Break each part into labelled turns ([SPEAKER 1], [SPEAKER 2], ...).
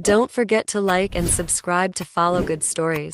[SPEAKER 1] Don't forget to like and subscribe to follow good stories.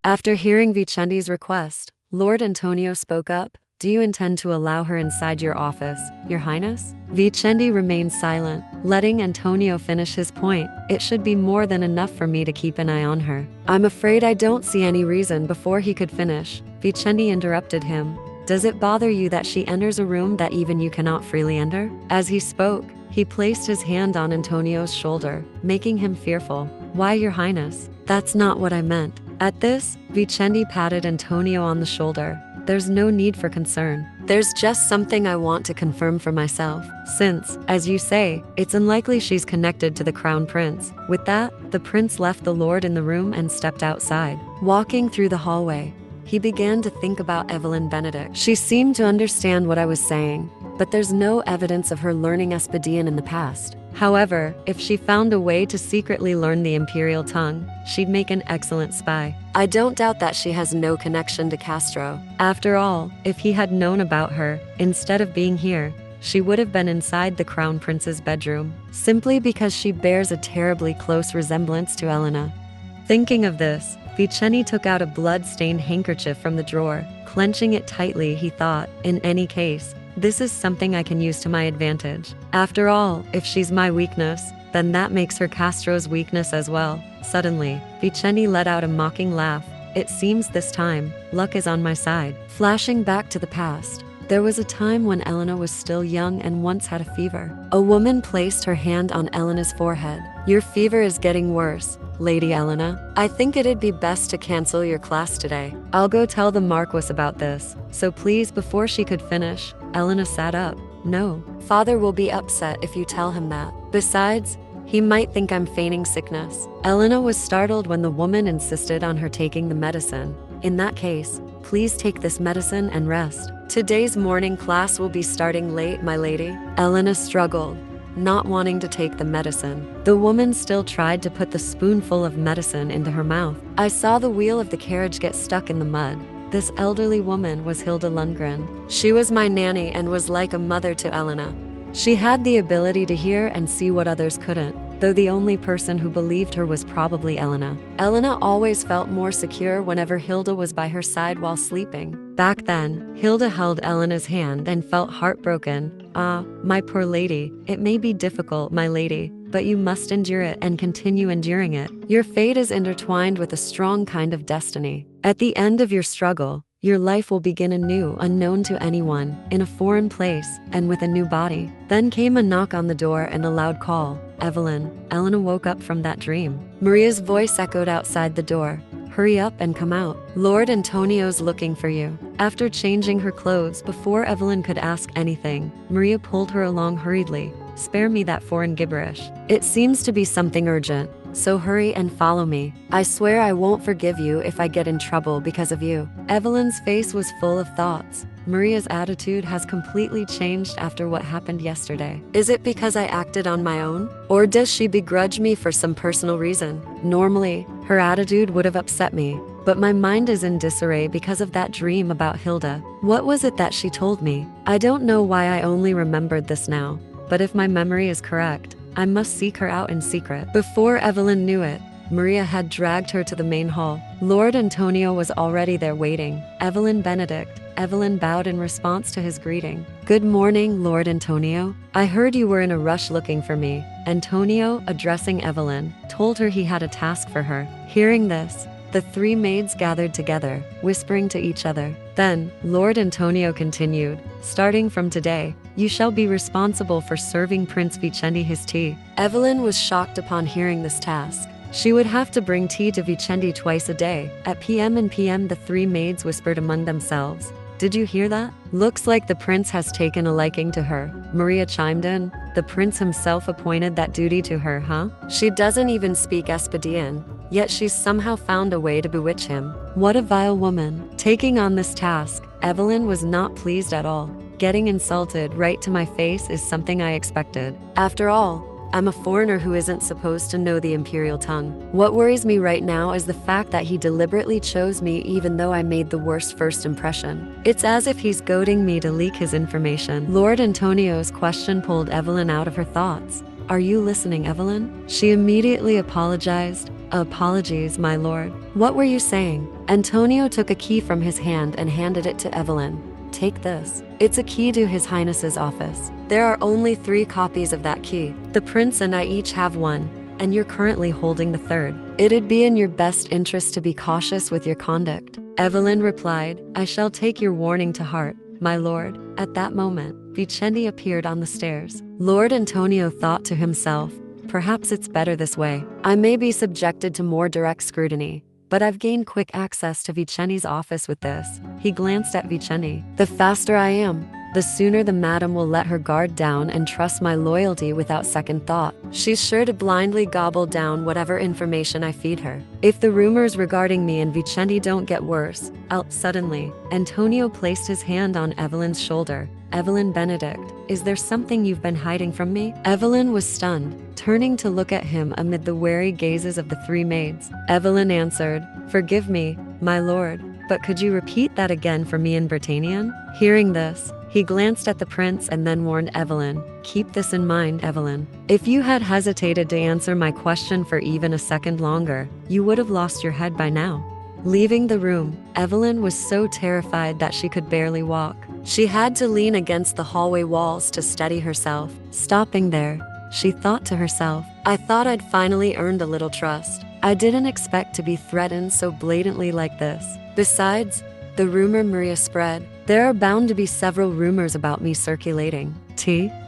[SPEAKER 1] After hearing Vicente's request, Lord Antonio spoke up. Do you intend to allow her inside your office, Your Highness? Vicente remained silent, letting Antonio finish his point. It should be more than enough for me to keep an eye on her. I'm afraid I don't see any reason. Before he could finish, Vicente interrupted him. Does it bother you that she enters a room that even you cannot freely enter? As he spoke, he placed his hand on Antonio's shoulder, making him fearful. Why, Your Highness? That's not what I meant. At this, Vicente patted Antonio on the shoulder. There's no need for concern. There's just something I want to confirm for myself. Since, as you say, it's unlikely she's connected to the Crown Prince. With that, the prince left the lord in the room and stepped outside. Walking through the hallway, he began to think about Evelyn Benedict. She seemed to understand what I was saying, but there's no evidence of her learning Espadian in the past. However, if she found a way to secretly learn the imperial tongue, she'd make an excellent spy. I don't doubt that she has no connection to Castro. After all, if he had known about her, instead of being here, she would have been inside the Crown Prince's bedroom, simply because she bears a terribly close resemblance to Elena. Thinking of this, Vicente took out a blood-stained handkerchief from the drawer. Clenching it tightly, he thought, in any case, this is something I can use to my advantage. After all, if she's my weakness, then that makes her Castro's weakness as well. Suddenly, Vicente let out a mocking laugh. It seems this time, luck is on my side. Flashing back to the past, there was a time when Elena was still young and once had a fever. A woman placed her hand on Elena's forehead. Your fever is getting worse, Lady Elena. I think it'd be best to cancel your class today. I'll go tell the Marquis about this. So please, before she could finish, Elena sat up. No, father will be upset if you tell him that. Besides, he might think I'm feigning sickness. Elena was startled when the woman insisted on her taking the medicine. In that case, please take this medicine and rest. Today's morning class will be starting late, my lady. Elena struggled, not wanting to take the medicine. The woman still tried to put the spoonful of medicine into her mouth. I saw the wheel of the carriage get stuck in the mud. This elderly woman was Hilda Lundgren. She was my nanny and was like a mother to Elena. She had the ability to hear and see what others couldn't, though the only person who believed her was probably Elena. Elena always felt more secure whenever Hilda was by her side while sleeping. Back then, Hilda held Elena's hand and felt heartbroken. Ah, my poor lady, it may be difficult, my lady, but you must endure it and continue enduring it. Your fate is intertwined with a strong kind of destiny. At the end of your struggle, your life will begin anew, unknown to anyone, in a foreign place, and with a new body. Then came a knock on the door and a loud call. Evelyn. Elena woke up from that dream. Maria's voice echoed outside the door. Hurry up and come out. Lord Antonio's looking for you. After changing her clothes before Evelyn could ask anything, Maria pulled her along hurriedly. Spare me that foreign gibberish. It seems to be something urgent. So hurry and follow me. I swear I won't forgive you if I get in trouble because of you. Evelyn's face was full of thoughts. Maria's attitude has completely changed after what happened yesterday. Is it because I acted on my own? Or does she begrudge me for some personal reason? Normally, her attitude would have upset me, but my mind is in disarray because of that dream about Hilda. What was it that she told me? I don't know why I only remembered this now, but if my memory is correct, I must seek her out in secret. Before Evelyn knew it, Maria had dragged her to the main hall. Lord Antonio was already there waiting. Evelyn Benedict. Evelyn bowed in response to his greeting. Good morning, Lord Antonio. I heard you were in a rush looking for me. Antonio, addressing Evelyn, told her he had a task for her. Hearing this, the three maids gathered together, whispering to each other. Then, Lord Antonio continued, starting from today, you shall be responsible for serving Prince Vicente his tea. Evelyn was shocked upon hearing this task. She would have to bring tea to Vicente twice a day. At PM and PM, the three maids whispered among themselves. Did you hear that? Looks like the prince has taken a liking to her. Maria chimed in. The prince himself appointed that duty to her, huh? She doesn't even speak Espadian, yet she's somehow found a way to bewitch him. What a vile woman. Taking on this task, Evelyn was not pleased at all. Getting insulted right to my face is something I expected. After all, I'm a foreigner who isn't supposed to know the imperial tongue. What worries me right now is the fact that he deliberately chose me even though I made the worst first impression. It's as if he's goading me to leak his information. Lord Antonio's question pulled Evelyn out of her thoughts. Are you listening, Evelyn? She immediately apologized. Apologies, my lord. What were you saying? Antonio took a key from his hand and handed it to Evelyn. Take this. It's a key to His Highness's office. There are only 3 copies of that key. The prince and I each have one, and you're currently holding the third. It'd be in your best interest to be cautious with your conduct. Evelyn replied, I shall take your warning to heart, my lord. At that moment, Vicente appeared on the stairs. Lord Antonio thought to himself, perhaps it's better this way. I may be subjected to more direct scrutiny, but I've gained quick access to Vicente's office with this. He glanced at Vicente. The faster I am, the sooner the madam will let her guard down and trust my loyalty without second thought. She's sure to blindly gobble down whatever information I feed her. If the rumors regarding me and Vicente don't get worse, Suddenly, Antonio placed his hand on Evelyn's shoulder. Evelyn Benedict, is there something you've been hiding from me? Evelyn was stunned, turning to look at him amid the wary gazes of the 3 maids. Evelyn answered, forgive me, my lord, but could you repeat that again for me in Britannian? Hearing this, he glanced at the prince and then warned Evelyn, keep this in mind, Evelyn. If you had hesitated to answer my question for even a second longer, you would have lost your head by now. Leaving the room, Evelyn was so terrified that she could barely walk. She had to lean against the hallway walls to steady herself. Stopping there, she thought to herself, I thought I'd finally earned a little trust. I didn't expect to be threatened so blatantly like this. Besides, the rumor Maria spread, there are bound to be several rumors about me circulating.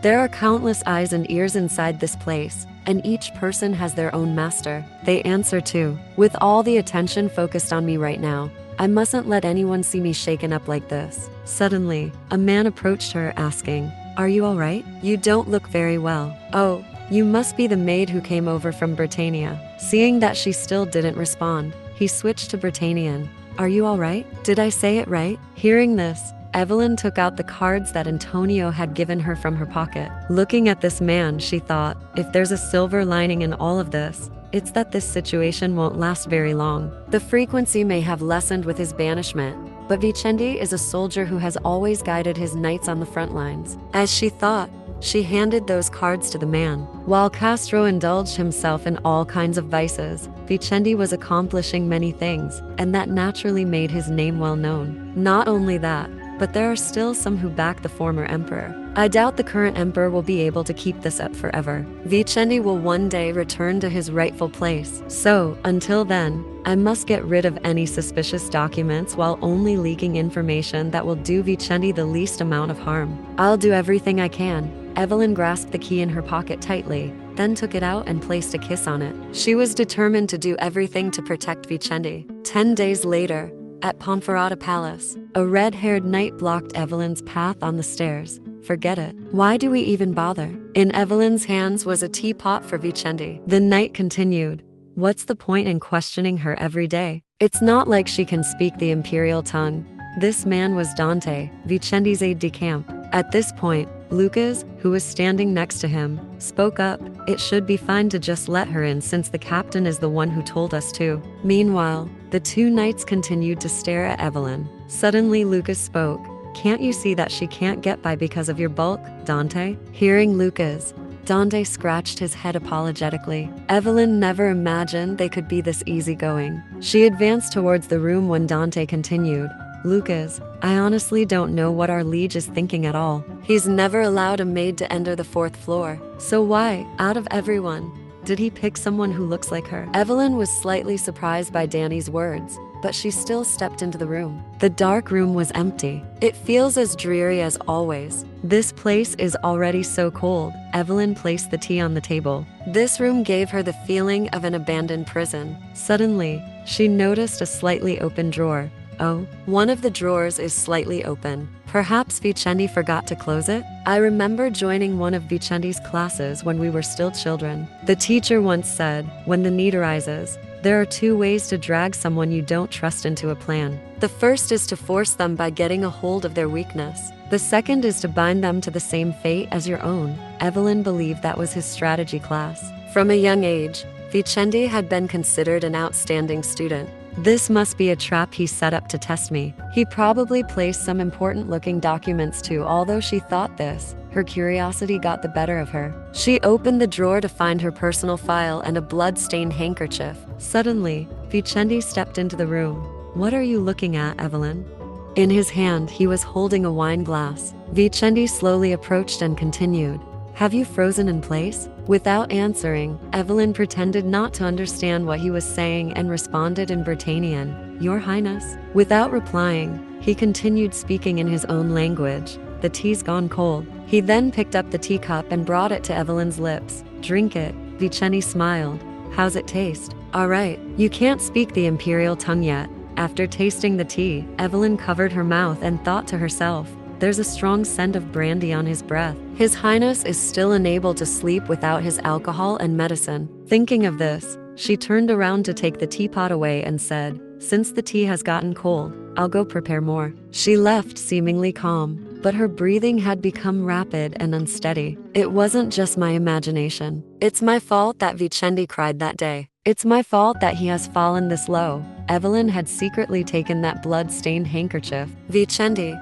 [SPEAKER 1] There are countless eyes and ears inside this place, and each person has their own master. They answer to. With all the attention focused on me right now, I mustn't let anyone see me shaken up like this. Suddenly, a man approached her asking, are you all right? You don't look very well. Oh, you must be the maid who came over from Britannia. Seeing that she still didn't respond, he switched to Britannian. Are you all right? Did I say it right? Hearing this, Evelyn took out the cards that Antonio had given her from her pocket. Looking at this man, she thought, if there's a silver lining in all of this, it's that this situation won't last very long. The frequency may have lessened with his banishment, but Vicente is a soldier who has always guided his knights on the front lines. As she thought, she handed those cards to the man. While Castro indulged himself in all kinds of vices, Vicente was accomplishing many things, and that naturally made his name well known. Not only that, but there are still some who back the former emperor. I doubt the current emperor will be able to keep this up forever. Vicente will one day return to his rightful place. So, until then, I must get rid of any suspicious documents while only leaking information that will do Vicente the least amount of harm. I'll do everything I can. Evelyn grasped the key in her pocket tightly, then took it out and placed a kiss on it. She was determined to do everything to protect Vicente. 10 days later, at Ponferrada Palace, a red-haired knight blocked Evelyn's path on the stairs. Forget it. Why do we even bother? In Evelyn's hands was a teapot for Vicente. The knight continued, what's the point in questioning her every day? It's not like she can speak the imperial tongue. This man was Dante, Vicente's aide-de-camp. At this point, Lucas, who was standing next to him, spoke up. It should be fine to just let her in since the captain is the one who told us to. Meanwhile, the 2 knights continued to stare at Evelyn. Suddenly Lucas spoke. Can't you see that she can't get by because of your bulk, Dante? Hearing Lucas, Dante scratched his head apologetically. Evelyn never imagined they could be this easygoing. She advanced towards the room when Dante continued. Lucas, I honestly don't know what our liege is thinking at all. He's never allowed a maid to enter the 4th floor. So why, out of everyone, did he pick someone who looks like her? Evelyn was slightly surprised by Danny's words, but she still stepped into the room. The dark room was empty. It feels as dreary as always. This place is already so cold. Evelyn placed the tea on the table. This room gave her the feeling of an abandoned prison. Suddenly, she noticed a slightly open drawer. Oh, one of the drawers is slightly open. Perhaps Vicente forgot to close it? I remember joining one of Vicente's classes when we were still children. The teacher once said, when the need arises, there are 2 ways to drag someone you don't trust into a plan. The first is to force them by getting a hold of their weakness. The second is to bind them to the same fate as your own. Evelyn believed that was his strategy class. From a young age, Vicente had been considered an outstanding student. This must be a trap he set up to test me. He probably placed some important-looking documents too. Although she thought this, her curiosity got the better of her. She opened the drawer to find her personal file and a blood-stained handkerchief. Suddenly, Vicente stepped into the room. "What are you looking at, Evelyn?" In his hand, he was holding a wine glass. Vicente slowly approached and continued, "Have you frozen in place?" Without answering, Evelyn pretended not to understand what he was saying and responded in Britannian, "Your Highness." Without replying, he continued speaking in his own language. "The tea's gone cold." He then picked up the teacup and brought it to Evelyn's lips. "Drink it." Vicente smiled. "How's it taste?" "All right. You can't speak the imperial tongue yet." After tasting the tea, Evelyn covered her mouth and thought to herself, "There's a strong scent of brandy on his breath. His Highness is still unable to sleep without his alcohol and medicine." Thinking of this, she turned around to take the teapot away and said, "Since the tea has gotten cold, I'll go prepare more." She left seemingly calm, but her breathing had become rapid and unsteady. "It wasn't just my imagination. It's my fault that Vicente cried that day. It's my fault that he has fallen this low." Evelyn had secretly taken that blood-stained handkerchief. "Vicente,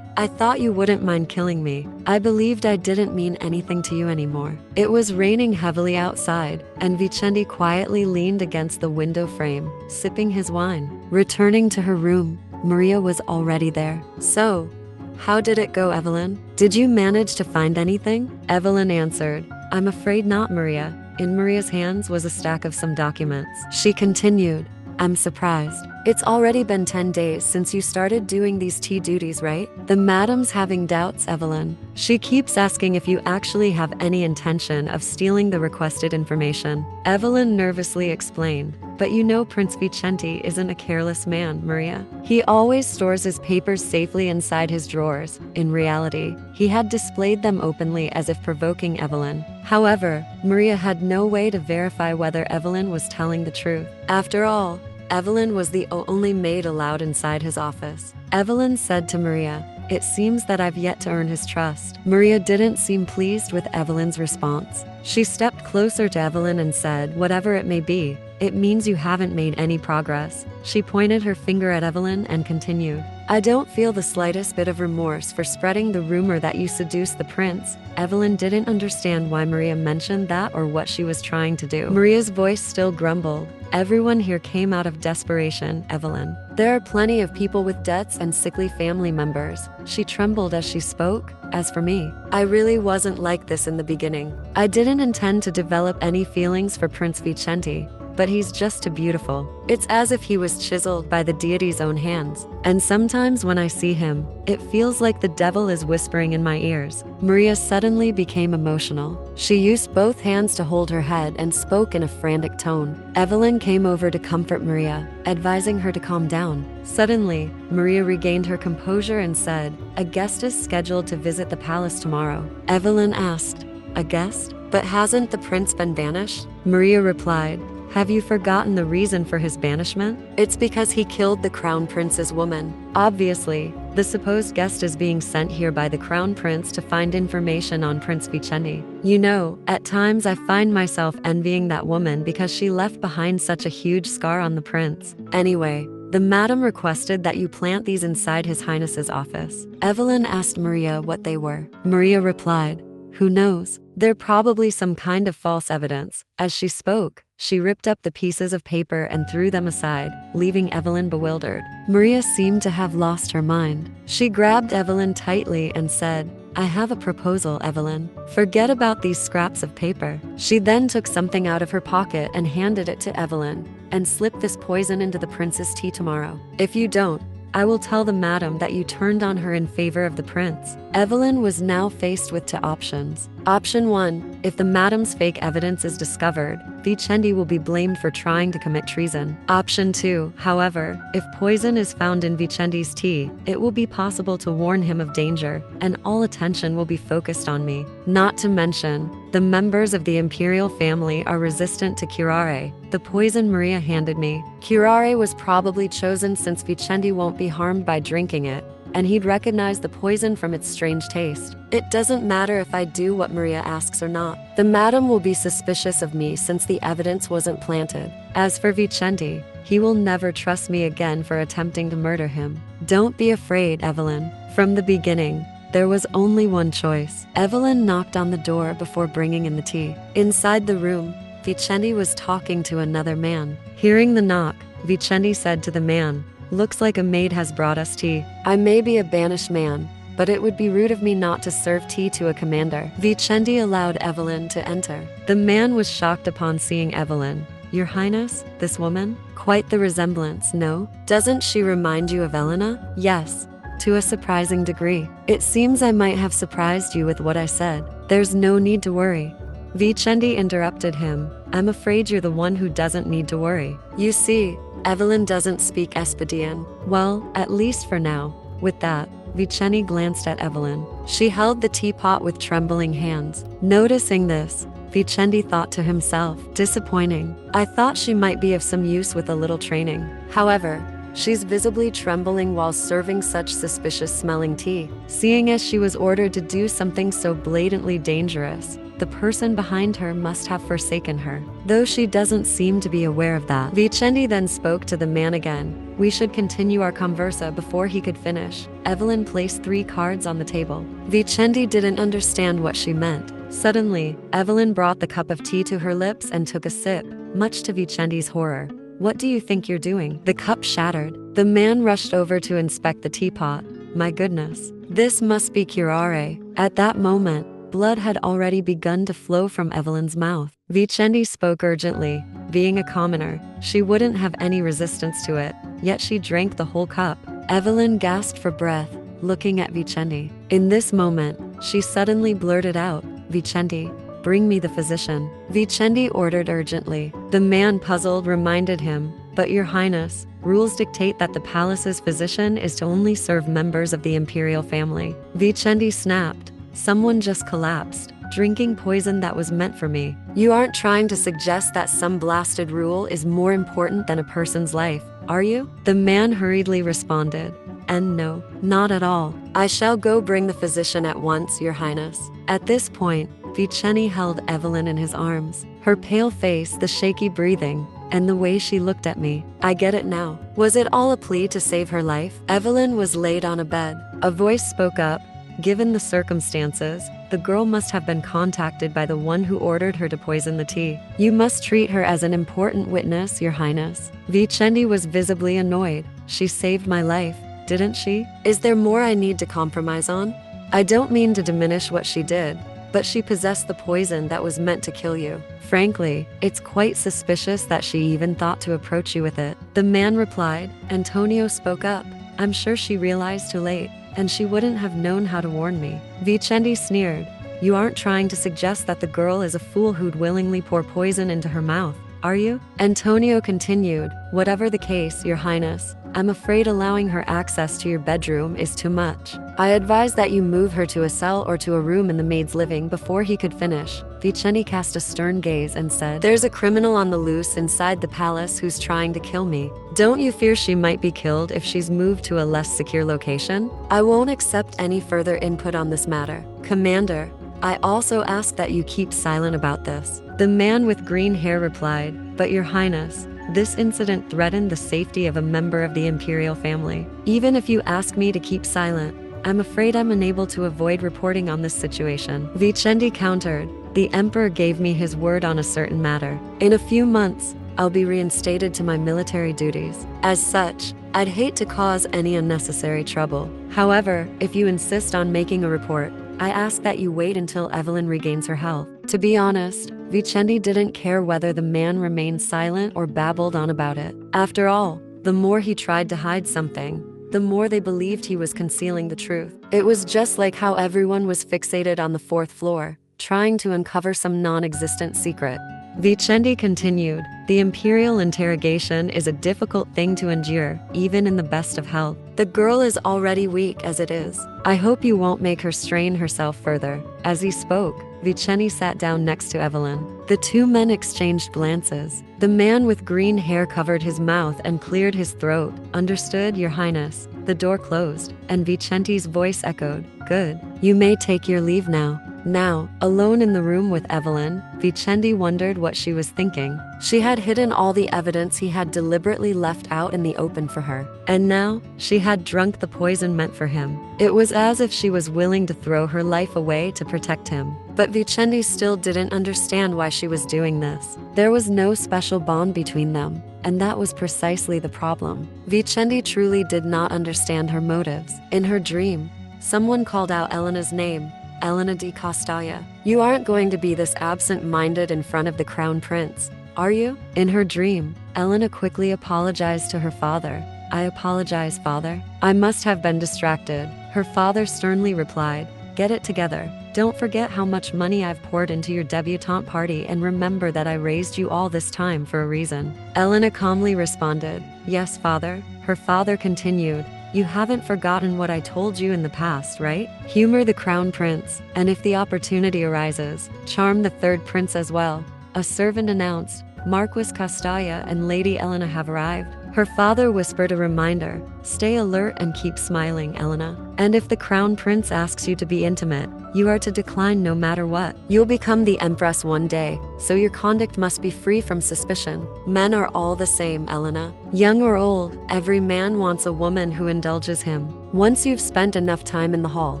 [SPEAKER 1] I thought you wouldn't mind killing me. I believed I didn't mean anything to you anymore." It was raining heavily outside, and Vicente quietly leaned against the window frame, sipping his wine. Returning to her room, Maria was already there. "So, how did it go, Evelyn? Did you manage to find anything?" Evelyn answered, "I'm afraid not, Maria." In Maria's hands was a stack of some documents. She continued, "I'm surprised. It's already been 10 days since you started doing these tea duties, right? The madam's having doubts, Evelyn. She keeps asking if you actually have any intention of stealing the requested information." Evelyn nervously explained, "But you know Prince Vicente isn't a careless man, Maria. He always stores his papers safely inside his drawers." In reality, he had displayed them openly as if provoking Evelyn. However, Maria had no way to verify whether Evelyn was telling the truth. After all, Evelyn was the only maid allowed inside his office. Evelyn said to Maria, "It seems that I've yet to earn his trust." Maria didn't seem pleased with Evelyn's response. She stepped closer to Evelyn and said, "Whatever it may be, it means you haven't made any progress." She pointed her finger at Evelyn and continued, "I don't feel the slightest bit of remorse for spreading the rumor that you seduced the prince." Evelyn didn't understand why Maria mentioned that or what she was trying to do. Maria's voice still grumbled, "Everyone here came out of desperation, Evelyn. There are plenty of people with debts and sickly family members." She trembled as she spoke. "As for me, I really wasn't like this in the beginning. I didn't intend to develop any feelings for Prince Vicente, but he's just too beautiful. It's as if he was chiseled by the deity's own hands. And sometimes when I see him, it feels like the devil is whispering in my ears." Maria suddenly became emotional. She used both hands to hold her head and spoke in a frantic tone. Evelyn came over to comfort Maria, advising her to calm down. Suddenly, Maria regained her composure and said, "A guest is scheduled to visit the palace tomorrow." Evelyn asked, "A guest? But hasn't the prince been banished?" Maria replied, "Have you forgotten the reason for his banishment? It's because he killed the crown prince's woman. Obviously, the supposed guest is being sent here by the crown prince to find information on Prince Vicente. You know, at times I find myself envying that woman because she left behind such a huge scar on the prince. Anyway, the madam requested that you plant these inside His Highness's office." Evelyn asked Maria what they were. Maria replied, "Who knows? They're probably some kind of false evidence." As she spoke, she ripped up the pieces of paper and threw them aside, leaving Evelyn bewildered. Maria seemed to have lost her mind. She grabbed Evelyn tightly and said, "I have a proposal, Evelyn. Forget about these scraps of paper." She then took something out of her pocket and handed it to Evelyn, and slipped this poison into the prince's tea tomorrow. "If you don't, I will tell the madam that you turned on her in favor of the prince." Evelyn was now faced with two options. Option 1, if the madam's fake evidence is discovered, Vicente will be blamed for trying to commit treason. Option 2, however, if poison is found in Vicente's tea, it will be possible to warn him of danger, and all attention will be focused on me. Not to mention, the members of the imperial family are resistant to curare, the poison Maria handed me. Curare was probably chosen since Vicente won't be harmed by drinking it. and he'd recognize the poison from its strange taste. It doesn't matter if I do what Maria asks or not. The madam will be suspicious of me since the evidence wasn't planted. As for Vicente, he will never trust me again for attempting to murder him. Don't be afraid, Evelyn. From the beginning, there was only one choice. Evelyn knocked on the door before bringing in the tea. Inside the room, Vicente was talking to another man. Hearing the knock, Vicente said to the man, "Looks like a maid has brought us tea. I may be a banished man, but it would be rude of me not to serve tea to a commander." Vicente allowed Evelyn to enter. The man was shocked upon seeing Evelyn. "Your Highness, this woman? Quite the resemblance, no? Doesn't she remind you of Elena?" "Yes, to a surprising degree. It seems I might have surprised you with what I said. There's no need to worry." Vicente interrupted him. "I'm afraid you're the one who doesn't need to worry. You see, Evelyn doesn't speak Espadian. Well, at least for now." With that, Vicente glanced at Evelyn. She held the teapot with trembling hands. Noticing this, Vicente thought to himself, "Disappointing. I thought she might be of some use with a little training. However, she's visibly trembling while serving such suspicious-smelling tea." Seeing as she was ordered to do something so blatantly dangerous, the person behind her must have forsaken her, though she doesn't seem to be aware of that. Vicente then spoke to the man again. We should continue our conversa before he could finish. Evelyn placed 3 cards on the table. Vicente didn't understand what she meant. Suddenly, Evelyn brought the cup of tea to her lips and took a sip, much to Vicente's horror. "What do you think you're doing?" The cup shattered. The man rushed over to inspect the teapot. "My goodness, this must be curare." At that moment, blood had already begun to flow from Evelyn's mouth. Vicente spoke urgently. Being a commoner, she wouldn't have any resistance to it, yet she drank the whole cup. Evelyn gasped for breath, looking at Vicente. In this moment, she suddenly blurted out, "Vicente, bring me the physician." Vicente ordered urgently. The man, puzzled, reminded him, "But Your Highness, rules dictate that the palace's physician is to only serve members of the imperial family." Vicente snapped. "Someone just collapsed, drinking poison that was meant for me. You aren't trying to suggest that some blasted rule is more important than a person's life, are you?" The man hurriedly responded, "And no, not at all. I shall go bring the physician at once, Your Highness." At this point, Vicente held Evelyn in his arms. Her pale face, the shaky breathing, and the way she looked at me. I get it now. Was it all a plea to save her life? Evelyn was laid on a bed. A voice spoke up. Given the circumstances, the girl must have been contacted by the one who ordered her to poison the tea. You must treat her as an important witness, Your Highness. Vicente was visibly annoyed. She saved my life, didn't she? Is there more I need to compromise on? I don't mean to diminish what she did, but she possessed the poison that was meant to kill you. Frankly, it's quite suspicious that she even thought to approach you with it. The man replied. Antonio spoke up. I'm sure she realized too late, and she wouldn't have known how to warn me. Vicente sneered. You aren't trying to suggest that the girl is a fool who'd willingly pour poison into her mouth, are you? Antonio continued. Whatever the case, Your Highness, I'm afraid allowing her access to your bedroom is too much. I advise that you move her to a cell or to a room in the maid's living before he could finish. Vicente cast a stern gaze and said, There's a criminal on the loose inside the palace who's trying to kill me. Don't you fear she might be killed if she's moved to a less secure location? I won't accept any further input on this matter. Commander, I also ask that you keep silent about this. The man with green hair replied, But Your Highness, this incident threatened the safety of a member of the imperial family. Even if you ask me to keep silent, I'm afraid I'm unable to avoid reporting on this situation. Vicente countered. The emperor gave me his word on a certain matter. In a few months, I'll be reinstated to my military duties. As such, I'd hate to cause any unnecessary trouble. However, if you insist on making a report, I ask that you wait until Evelyn regains her health. To be honest, Vicente didn't care whether the man remained silent or babbled on about it. After all, the more he tried to hide something, the more they believed he was concealing the truth. It was just like how everyone was fixated on the 4th floor, trying to uncover some non-existent secret. Vicente continued, The imperial interrogation is a difficult thing to endure, even in the best of health. The girl is already weak as it is. I hope you won't make her strain herself further." As he spoke, Vicente sat down next to Evelyn. The two men exchanged glances. The man with green hair covered his mouth and cleared his throat. "Understood, Your Highness." The door closed, and Vicente's voice echoed, "Good. You may take your leave now." Now, alone in the room with Evelyn, Vicente wondered what she was thinking. She had hidden all the evidence he had deliberately left out in the open for her. And now, she had drunk the poison meant for him. It was as if she was willing to throw her life away to protect him. But Vicente still didn't understand why she was doing this. There was no special bond between them, and that was precisely the problem. Vicente truly did not understand her motives. In her dream, someone called out Elena's name. "Elena de Castalla. You aren't going to be this absent-minded in front of the crown prince, are you?" In her dream, Elena quickly apologized to her father. "I apologize, father. I must have been distracted." Her father sternly replied, "Get it together. Don't forget how much money I've poured into your debutante party, and remember that I raised you all this time for a reason." Elena calmly responded, "Yes, father." Her father continued, "You haven't forgotten what I told you in the past, right? Humor the crown prince, and if the opportunity arises, charm the third prince as well." A servant announced, "Marquis Castalla and Lady Elena have arrived." Her father whispered a reminder, "Stay alert and keep smiling, Elena. And if the crown prince asks you to be intimate, you are to decline no matter what. You'll become the empress one day, so your conduct must be free from suspicion. Men are all the same, Elena. Young or old, every man wants a woman who indulges him. Once you've spent enough time in the hall,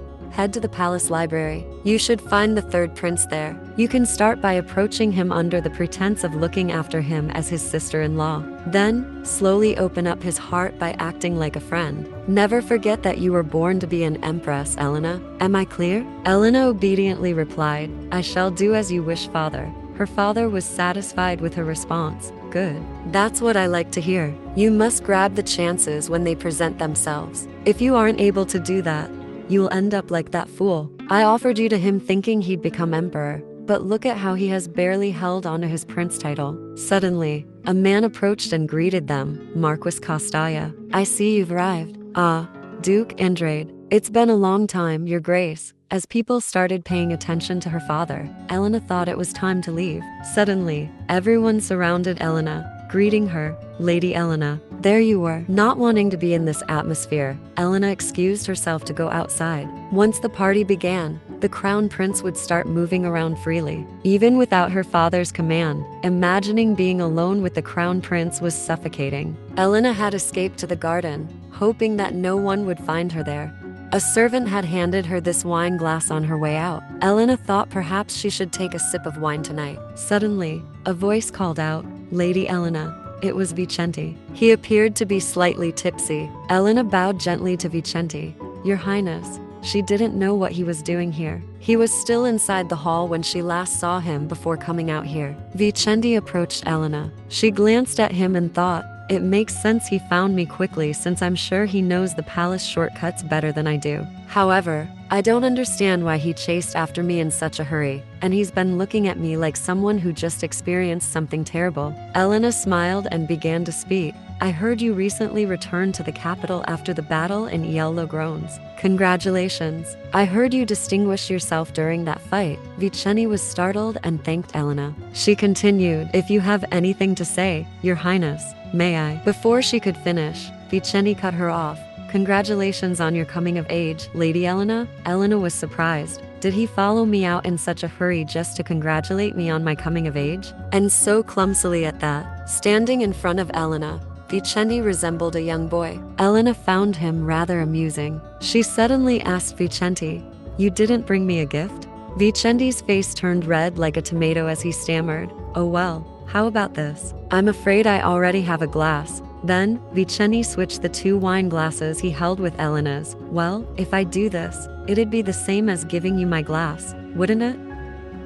[SPEAKER 1] head to the palace library. You should find the third prince there. You can start by approaching him under the pretense of looking after him as his sister-in-law. Then, slowly open up his heart by acting like a friend. Never forget that you were born to be an empress, Elena. Am I clear?" Elena obediently replied, "I shall do as you wish, father." Her father was satisfied with her response. "Good. That's what I like to hear. You must grab the chances when they present themselves. If you aren't able to do that, you'll end up like that fool. I offered you to him thinking he'd become emperor, but look at how he has barely held onto his prince title." Suddenly, a man approached and greeted them, Marquis Castalla. "I see you've arrived." "Ah, Duke Andrade. It's been a long time, Your Grace." As people started paying attention to her father, Elena thought it was time to leave. Suddenly, everyone surrounded Elena, greeting her, "Lady Elena." There you were. Not wanting to be in this atmosphere, Elena excused herself to go outside. Once the party began, the crown prince would start moving around freely. Even without her father's command, imagining being alone with the crown prince was suffocating. Elena had escaped to the garden, hoping that no one would find her there. A servant had handed her this wine glass on her way out. Elena thought perhaps she should take a sip of wine tonight. Suddenly, a voice called out, "Lady Elena." It was Vicente. He appeared to be slightly tipsy. Elena bowed gently to Vicente. "Your Highness." She didn't know what he was doing here. He was still inside the hall when she last saw him before coming out here. Vicente approached Elena. She glanced at him and thought, "It makes sense he found me quickly, since I'm sure he knows the palace shortcuts better than I do. However, I don't understand why he chased after me in such a hurry, and he's been looking at me like someone who just experienced something terrible." Elena smiled and began to speak. "I heard you recently returned to the capital after the battle in Yellow Groans. Congratulations. I heard you distinguished yourself during that fight." Vicente was startled and thanked Elena. She continued, "If you have anything to say, Your Highness, may I?" Before she could finish, Vicente cut her off. "Congratulations on your coming of age, Lady Elena." Elena was surprised. Did he follow me out in such a hurry just to congratulate me on my coming of age? And so clumsily at that. Standing in front of Elena, Vicente resembled a young boy. Elena found him rather amusing. She suddenly asked Vicente, "You didn't bring me a gift?" Vicente's face turned red like a tomato as he stammered, "Oh well, how about this? I'm afraid I already have a glass." Then, Vicente switched the two wine glasses he held with Elena's. "Well, if I do this, it'd be the same as giving you my glass, wouldn't it?"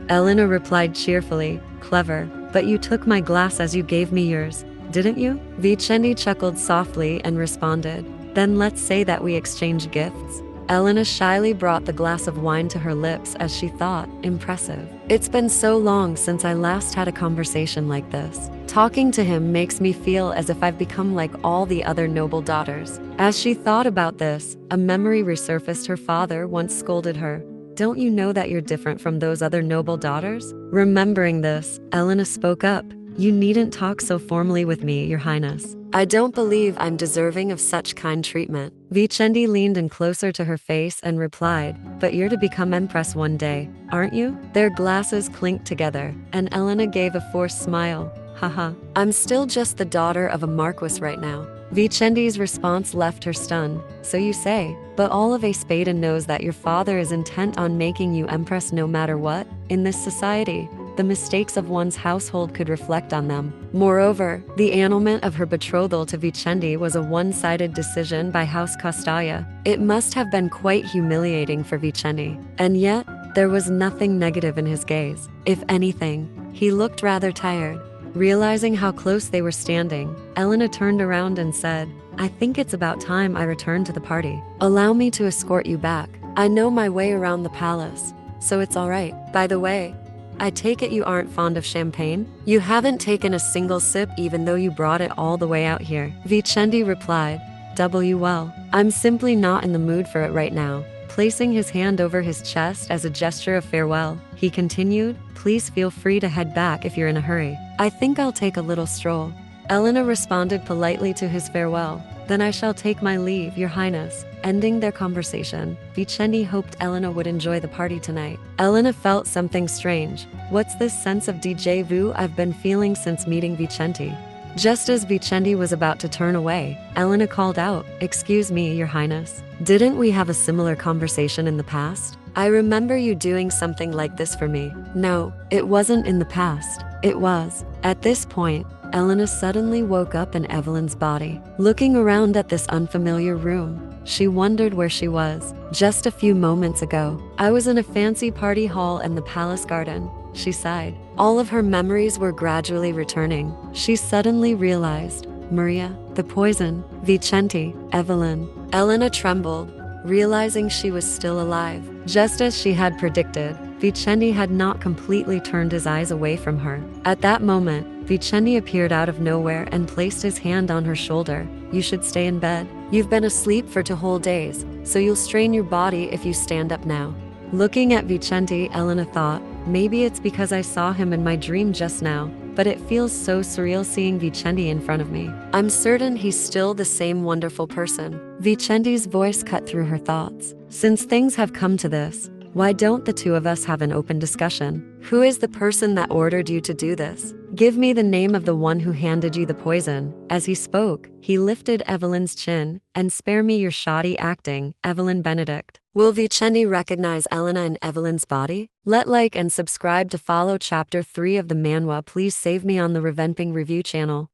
[SPEAKER 1] Elena replied cheerfully, "Clever, but you took my glass as you gave me yours, didn't you?" Vicente chuckled softly and responded, "Then let's say that we exchange gifts." Elena shyly brought the glass of wine to her lips as she thought, impressive. It's been so long since I last had a conversation like this. Talking to him makes me feel as if I've become like all the other noble daughters. As she thought about this, a memory resurfaced. Her father once scolded her. Don't you know that you're different from those other noble daughters? Remembering this, Elena spoke up. You needn't talk so formally with me, Your Highness. I don't believe I'm deserving of such kind treatment. Vicente leaned in closer to her face and replied, but you're to become empress one day, aren't you? Their glasses clinked together, and Elena gave a forced smile. Haha, I'm still just the daughter of a marquis right now. Vicente's response left her stunned. So you say, but all of Espada knows that your father is intent on making you empress no matter what. In this society, the mistakes of one's household could reflect on them. Moreover, the annulment of her betrothal to Vicente was a one-sided decision by House Castalla. It must have been quite humiliating for Vicente. And yet, there was nothing negative in his gaze. If anything, he looked rather tired. Realizing how close they were standing, Elena turned around and said, I think it's about time I return to the party. Allow me to escort you back. I know my way around the palace, so it's all right. By the way, I take it you aren't fond of champagne? You haven't taken a single sip even though you brought it all the way out here. Vicente replied, well, I'm simply not in the mood for it right now. Placing his hand over his chest as a gesture of farewell, he continued, please feel free to head back if you're in a hurry. I think I'll take a little stroll. Elena responded politely to his farewell. Then I shall take my leave, Your Highness. Ending their conversation, Vicente hoped Elena would enjoy the party tonight. Elena felt something strange. What's this sense of déjà vu I've been feeling since meeting Vicente? Just as Vicente was about to turn away, Elena called out, excuse me, Your Highness. Didn't we have a similar conversation in the past? I remember you doing something like this for me. No, it wasn't in the past. It was. At this point, Elena suddenly woke up in Evelyn's body. Looking around at this unfamiliar room, she wondered where she was. Just a few moments ago, I was in a fancy party hall in the palace garden. She sighed. All of her memories were gradually returning. She suddenly realized, Maria, the poison, Vicente, Evelyn. Elena trembled, realizing she was still alive. Just as she had predicted, Vicente had not completely turned his eyes away from her. At that moment, Vicente appeared out of nowhere and placed his hand on her shoulder. You should stay in bed. You've been asleep for 2 whole days, so you'll strain your body if you stand up now. Looking at Vicente, Elena thought, maybe it's because I saw him in my dream just now, but it feels so surreal seeing Vicente in front of me. I'm certain he's still the same wonderful person. Vicente's voice cut through her thoughts. Since things have come to this, why don't the two of us have an open discussion? Who is the person that ordered you to do this? Give me the name of the one who handed you the poison. As he spoke, he lifted Evelyn's chin, and spare me your shoddy acting, Evelyn Benedict. Will Vicente recognize Elena in Evelyn's body? Let like and subscribe to follow chapter 3 of the manhwa. Please save me on the revamping review channel.